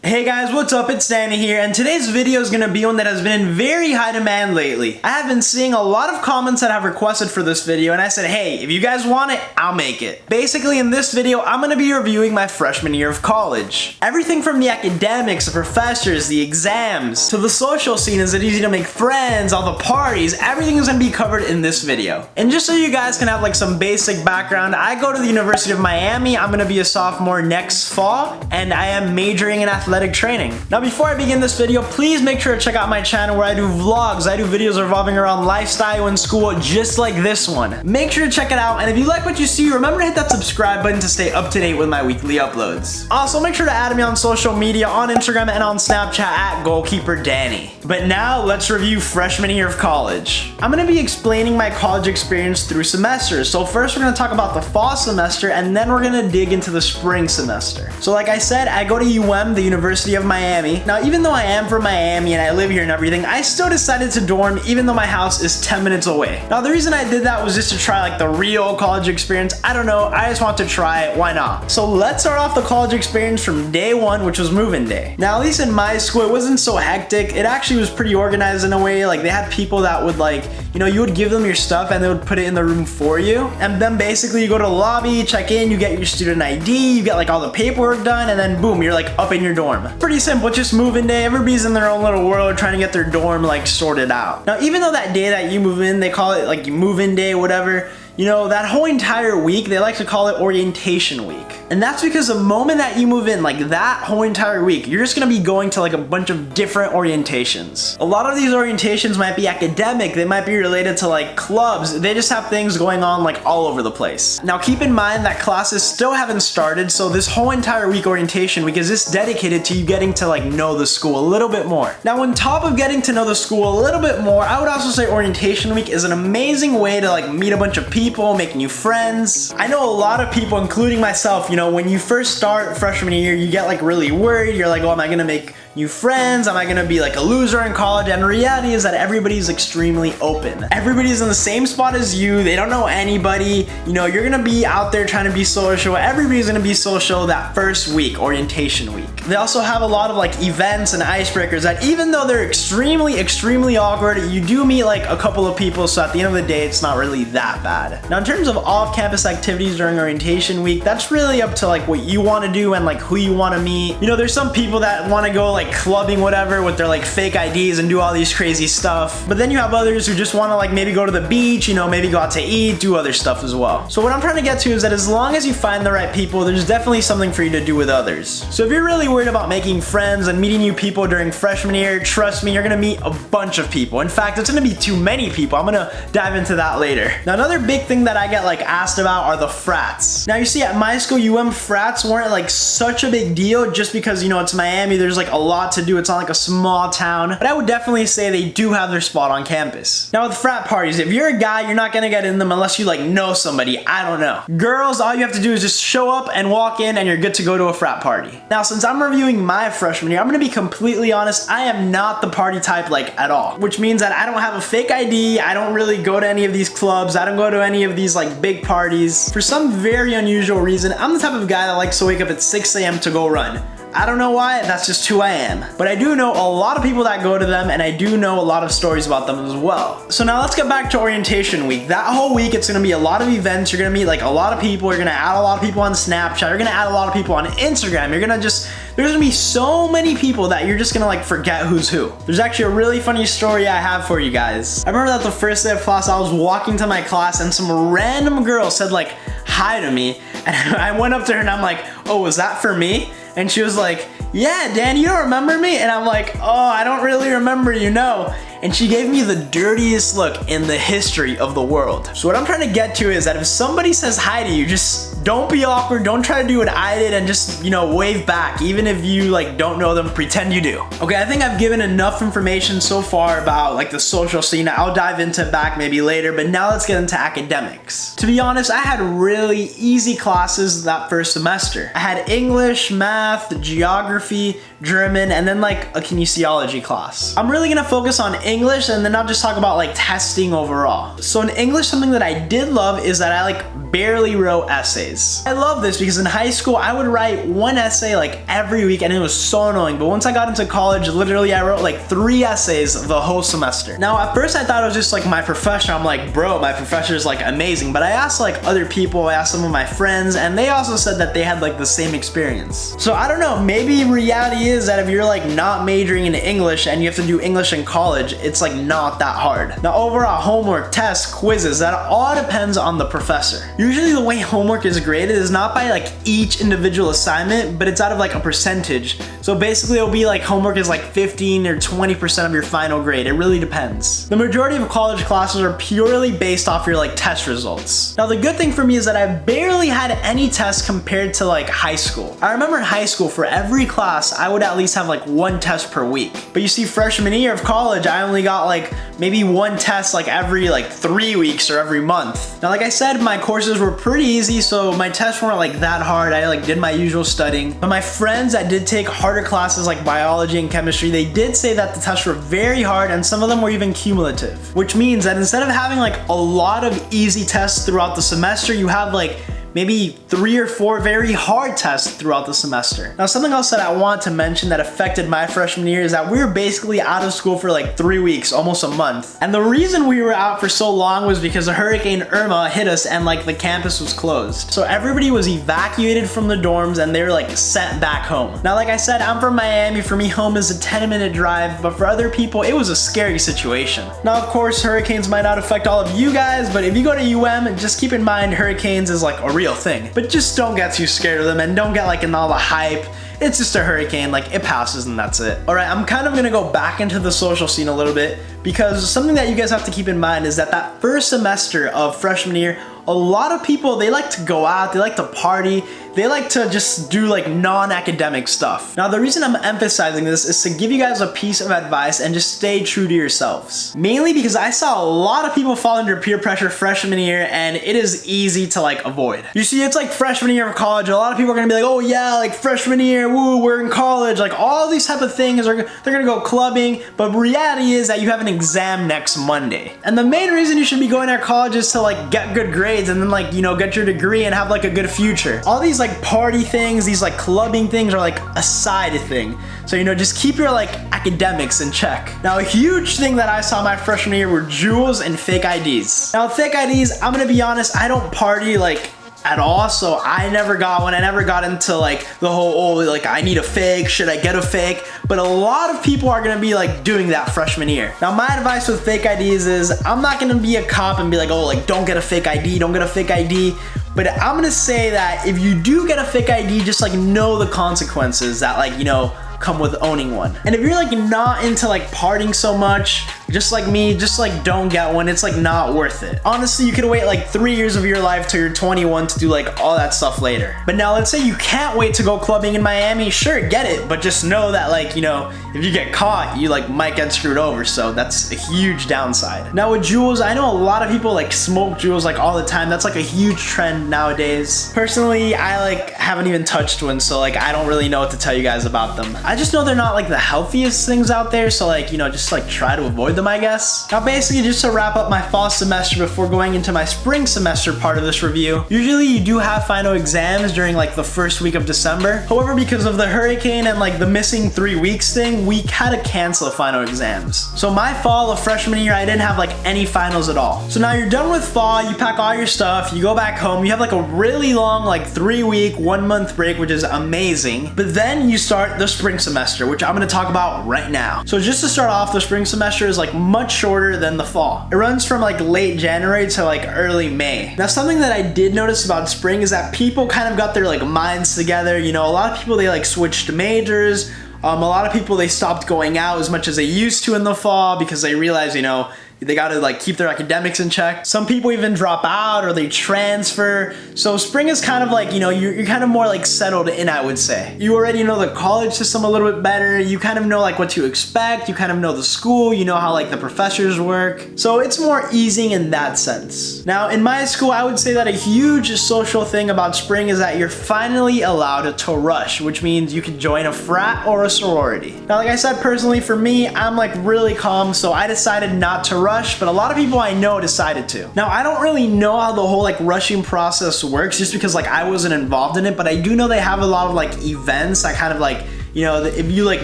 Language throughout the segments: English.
Hey guys, what's up? It's Danny here, and today's video is going to be one that has been in very high demand lately. I have been seeing a lot of comments that have requested for this video, and I said, hey, if you guys want it, I'll make it. Basically, in this video, I'm going to be reviewing my freshman year of college. Everything from the academics, the professors, the exams, to the social scene, is it easy to make friends, all the parties, everything is going to be covered in this video. And just so you guys can have like some basic background, I go to the University of Miami. I'm going to be a sophomore next fall, and I am majoring in athletic training. Now before I begin this video, please make sure to check out my channel where I do vlogs. I do videos revolving around lifestyle and school just like this one. Make sure to check it out, and if you like what you see, remember to hit that subscribe button to stay up to date with my weekly uploads. Also, make sure to add me on social media, on Instagram and on Snapchat at Goalkeeper Danny. But now let's review freshman year of college. I'm going to be explaining my college experience through semesters. So first we're going to talk about the fall semester, and then we're going to dig into the spring semester. So like I said, I go to UM, the University of Miami. Now, even though I am from Miami and I live here and everything, I still decided to dorm even though my house is 10 minutes away. Now, the reason I did that was just to try like the real college experience. I don't know, I just want to try it, why not? So let's start off the college experience from day one, which was move-in day. Now, at least in my school, it wasn't so hectic. It actually was pretty organized in a way. Like, they had people that would like, you know, you would give them your stuff and they would put it in the room for you. And then basically you go to the lobby, check in, you get your student ID, you get like all the paperwork done, and then boom, you're like up in your dorm. Pretty simple, just move-in day. Everybody's in their own little world trying to get their dorm like sorted out. Now, even though that day that you move in, they call it like move-in day, whatever, you know, that whole entire week, they like to call it orientation week. And that's because the moment that you move in, like that whole entire week, you're just gonna be going to like a bunch of different orientations. A lot of these orientations might be academic, they might be related to like clubs, they just have things going on like all over the place. Now keep in mind that classes still haven't started, so this whole entire week orientation week is just dedicated to you getting to like know the school a little bit more. Now on top of getting to know the school a little bit more, I would also say orientation week is an amazing way to like meet a bunch of people, make new friends. I know a lot of people, including myself, you know, when you first start freshman year, you get like really worried. You're like, oh, am I gonna make new friends? Am I gonna be like a loser in college? And the reality is that everybody's extremely open. Everybody's in the same spot as you. They don't know anybody. You know, you're gonna be out there trying to be social. Everybody's gonna be social that first week, orientation week. They also have a lot of like events and icebreakers that even though they're extremely awkward, you do meet like a couple of people. So at the end of the day, it's not really that bad. Now in terms of off-campus activities during orientation week, that's really up to like what you want to do and like who you want to meet. You know, there's some people that want to go like clubbing, whatever, with their like fake IDs and do all these crazy stuff. But then you have others who just want to like maybe go to the beach, you know, maybe go out to eat, do other stuff as well. So what I'm trying to get to is that as long as you find the right people, there's definitely something for you to do with others. So if you're really worried about making friends and meeting new people during freshman year, trust me, you're gonna meet a bunch of people. In fact, it's gonna be too many people. I'm gonna dive into that later. Now, another big thing that I get like asked about are the frats. Now, you see, at my school, UM frats weren't like such a big deal just because, you know, it's Miami, there's like a lot to do. It's not like a small town, but I would definitely say they do have their spot on campus. Now with frat parties, if you're a guy, you're not gonna get in them unless you like know somebody. I don't know. Girls, all you have to do is just show up and walk in and you're good to go to a frat party. Now, since I'm reviewing my freshman year, I'm gonna be completely honest, I am not the party type like at all, which means that I don't have a fake ID, I don't really go to any of these clubs, I don't go to any of these like big parties. For some very unusual reason, I'm the type of guy that likes to wake up at 6 a.m. to go run. I don't know why, that's just who I am. But I do know a lot of people that go to them, and I do know a lot of stories about them as well. So now let's get back to orientation week. That whole week, it's gonna be a lot of events. You're gonna meet like a lot of people. You're gonna add a lot of people on Snapchat. You're gonna add a lot of people on Instagram. You're gonna just, there's gonna be so many people that you're just gonna like forget who's who. There's actually a really funny story I have for you guys. I remember that the first day of class, I was walking to my class and some random girl said like, hi to me. And I went up to her and I'm like, oh, was that for me? And she was like, yeah, Dan, you don't remember me? And I'm like, oh, I don't really remember you, no. And she gave me the dirtiest look in the history of the world. So what I'm trying to get to is that if somebody says hi to you, just don't be awkward, don't try to do what I did and just, you know, wave back. Even if you like don't know them, pretend you do. Okay, I think I've given enough information so far about like the social scene. I'll dive into it back maybe later, but now let's get into academics. To be honest, I had really easy classes that first semester. I had English, math, geography, German, and then like a kinesiology class. I'm really gonna focus on English and then I'll just talk about like testing overall. So in English, something that I did love is that I like barely wrote essays. essays. I love this because in high school, I would write one essay like every week and it was so annoying. But once I got into college, literally I wrote like 3 essays the whole semester. Now, at first I thought it was just like my professor. I'm like, bro, my professor is like amazing. But I asked like other people, I asked some of my friends, and they also said that they had like the same experience. So I don't know, maybe reality is that if you're like not majoring in English and you have to do English in college, it's like not that hard. Now, overall, homework, tests, quizzes, that all depends on the professor. Usually the way homework is graded is not by like each individual assignment, but it's out of like a percentage. So basically it'll be like homework is like 15 or 20% of your final grade. It really depends. The majority of college classes are purely based off your like test results. Now, the good thing for me is that I barely had any tests compared to like high school. I remember in high school, for every class, I would at least have like 1 test per week. But you see, freshman year of college, I only got like maybe 1 test like every like 3 weeks or every month. Now, like I said, my courses were pretty easy, so my tests weren't like that hard. I like did my usual studying. But my friends that did take harder classes like biology and chemistry, they did say that the tests were very hard and some of them were even cumulative. Which means that instead of having like a lot of easy tests throughout the semester, you have like maybe 3 or 4 very hard tests throughout the semester. Now, something else that I want to mention that affected my freshman year is that we were basically out of school for like 3 weeks, almost a month. And the reason we were out for so long was because Hurricane Irma hit us and like the campus was closed. So everybody was evacuated from the dorms and they were like sent back home. Now, like I said, I'm from Miami. For me, home is a 10-minute drive, but for other people, it was a scary situation. Now, of course, hurricanes might not affect all of you guys, but if you go to UM, just keep in mind hurricanes is like a real thing. But just don't get too scared of them and don't get like in all the hype. It's just a hurricane, like it passes and that's it. All right, I'm kind of gonna go back into the social scene a little bit because something that you guys have to keep in mind is that first semester of freshman year, a lot of people, they like to go out, they like to party, they like to just do like non-academic stuff. Now, the reason I'm emphasizing this is to give you guys a piece of advice and just stay true to yourselves. Mainly because I saw a lot of people fall under peer pressure freshman year and it is easy to like avoid. You see, it's like freshman year of college, a lot of people are gonna be like, oh yeah, like freshman year, woo, we're in college, like all these type of things, they're gonna go clubbing, but reality is that you have an exam next Monday. And the main reason you should be going to college is to like get good grades and then like, you know, get your degree and have like a good future. All these like party things, these like clubbing things are like a side thing. So, you know, just keep your like academics in check. Now, a huge thing that I saw my freshman year were Juuls and fake IDs. Now, fake IDs, I'm gonna be honest, I don't party like at all, so I never got one. I never got into like the whole, oh, like I need a fake, should I get a fake? But a lot of people are gonna be like doing that freshman year. Now, my advice with fake IDs is I'm not gonna be a cop and be like, oh, like don't get a fake ID, don't get a fake ID. But I'm gonna say that if you do get a fake ID, just like know the consequences that like, you know, come with owning one. And if you're like not into like partying so much, just like me, just like don't get one. It's like not worth it. Honestly, you could wait like 3 years of your life till you're 21 to do like all that stuff later. But now let's say you can't wait to go clubbing in Miami, sure, get it, but just know that like, you know, if you get caught, you like might get screwed over. So that's a huge downside. Now with Juuls, I know a lot of people like smoke Juuls like all the time. That's like a huge trend nowadays. Personally, I like haven't even touched one, so like I don't really know what to tell you guys about them. I just know they're not like the healthiest things out there, so like, you know, just like try to avoid them, I guess. Now basically, just to wrap up my fall semester before going into my spring semester part of this review, usually you do have final exams during like the first week of December. However, because of the hurricane and like the missing 3 weeks thing, we had to cancel final exams. So my fall of freshman year, I didn't have like any finals at all. So now you're done with fall, you pack all your stuff, you go back home, you have like a really long like 3-week, 1-month break, which is amazing. But then you start the spring semester, which I'm gonna talk about right now. So just to start off, the spring semester is like much shorter than the fall. It runs from like late January to like early May. Now, something that I did notice about spring is that people kind of got their like minds together. You know, a lot of people, they like switched majors. A lot of people, they stopped going out as much as they used to in the fall because they realized, you know, they gotta like keep their academics in check. Some people even drop out or they transfer. So spring is kind of like, you know, you're kind of more like settled in, I would say. You already know the college system a little bit better. You kind of know like what to expect. You kind of know the school. You know how like the professors work. So it's more easing in that sense. Now in my school, I would say that a huge social thing about spring is that you're finally allowed to rush, which means you can join a frat or a sorority. Now, like I said, personally for me, I'm like really calm, so I decided not to rush. rush, but a lot of people I know decided to. Now, I don't really know how the whole like rushing process works just because like I wasn't involved in it, but I do know they have a lot of like events that kind of like, you know, if you like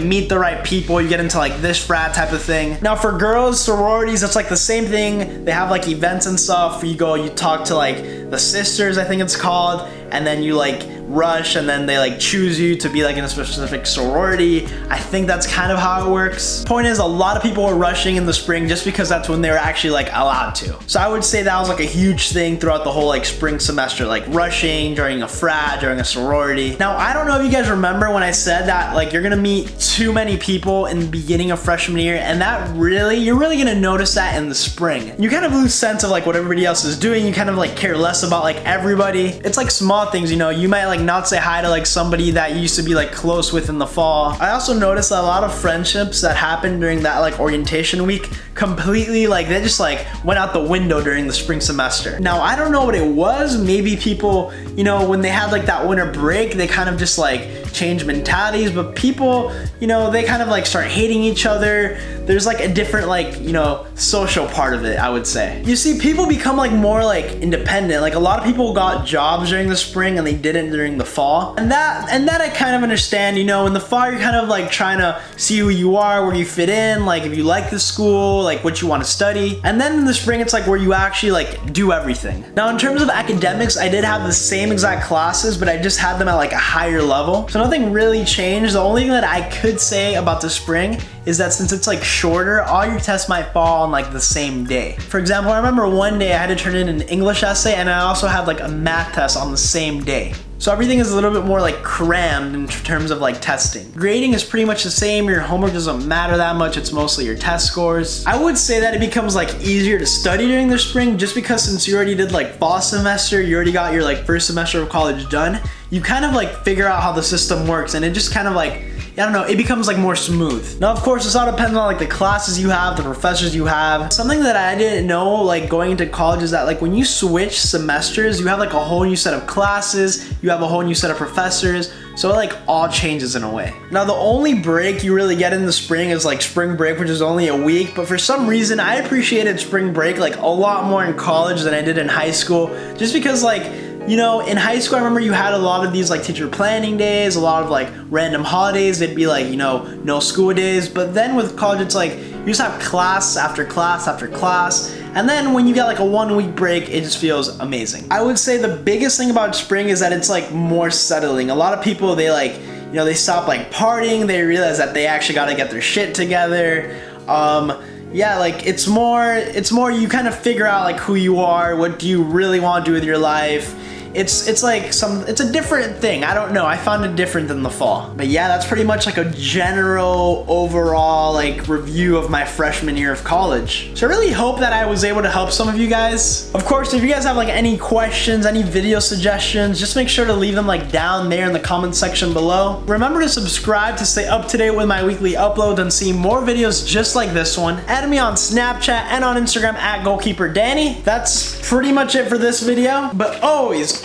meet the right people, you get into like this frat type of thing. Now for girls, sororities, it's like the same thing. They have like events and stuff. You go, you talk to like the sisters, I think it's called, and then you like rush and then they like choose you to be like in a specific sorority. I think that's kind of how it works. Point is, a lot of people were rushing in the spring just because that's when they were actually like allowed to. So I would say that was like a huge thing throughout the whole like spring semester, like rushing during a frat, during a sorority. Now, I don't know if you guys remember when I said that like you're gonna meet too many people in the beginning of freshman year, and that really, you're really gonna notice that in the spring. You kind of lose sense of like what everybody else is doing. You kind of like care less about like everybody. It's like small things, you know, you might like not say hi to like somebody that you used to be like close with in the fall. I also noticed that a lot of friendships that happened during that like orientation week completely like they just like went out the window during the spring semester. Now I don't know what it was. Maybe people, you know, when they had like that winter break, they kind of just like changed mentalities, but people, you know, they kind of like start hating each other. There's like a different like, you know, social part of it, I would say. You see, people become like more like independent. Like a lot of people got jobs during the spring and they didn't during the fall. And that I kind of understand. You know, in the fall you're kind of like trying to see who you are, where you fit in, like if you like the school, like what you want to study. And then in the spring it's like where you actually like do everything. Now in terms of academics, I did have the same exact classes, but I just had them at like a higher level. So nothing really changed. The only thing that I could say about the spring is that since it's like shorter, all your tests might fall on like the same day. For example, I remember one day I had to turn in an English essay and I also had like a math test on the same day. So everything is a little bit more like crammed in terms of like testing. Grading is pretty much the same. Your homework doesn't matter that much. It's mostly your test scores. I would say that it becomes like easier to study during the spring just because since you already did like fall semester, you already got your like first semester of college done. You kind of like figure out how the system works and it just kind of like, I don't know, it becomes like more smooth. Now, of course, this all depends on like the classes you have, the professors you have. Something that I didn't know like going into college is that like when you switch semesters, you have like a whole new set of classes, you have a whole new set of professors. So it like all changes in a way. Now the only break you really get in the spring is like spring break, which is only a week. But for some reason, I appreciated spring break like a lot more in college than I did in high school. Just because like, you know, in high school, I remember you had a lot of these like teacher planning days, a lot of like random holidays. They'd be like, you know, no school days. But then with college, it's like you just have class after class after class. And then when you get like a 1 week break, it just feels amazing. I would say the biggest thing about spring is that it's like more settling. A lot of people, they like, you know, they stop like partying. They realize that they actually got to get their shit together. Yeah, like it's more you kind of figure out like who you are, what do you really want to do with your life. It's like it's a different thing. I don't know. I found it different than the fall. But yeah, that's pretty much like a general overall like review of my freshman year of college. So I really hope that I was able to help some of you guys. Of course, if you guys have like any questions, any video suggestions, just make sure to leave them like down there in the comment section below. Remember to subscribe to stay up to date with my weekly uploads and see more videos just like this one. Add me on Snapchat and on Instagram at Goalkeeper Danny. That's pretty much it for this video. But always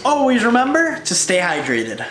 remember to stay hydrated.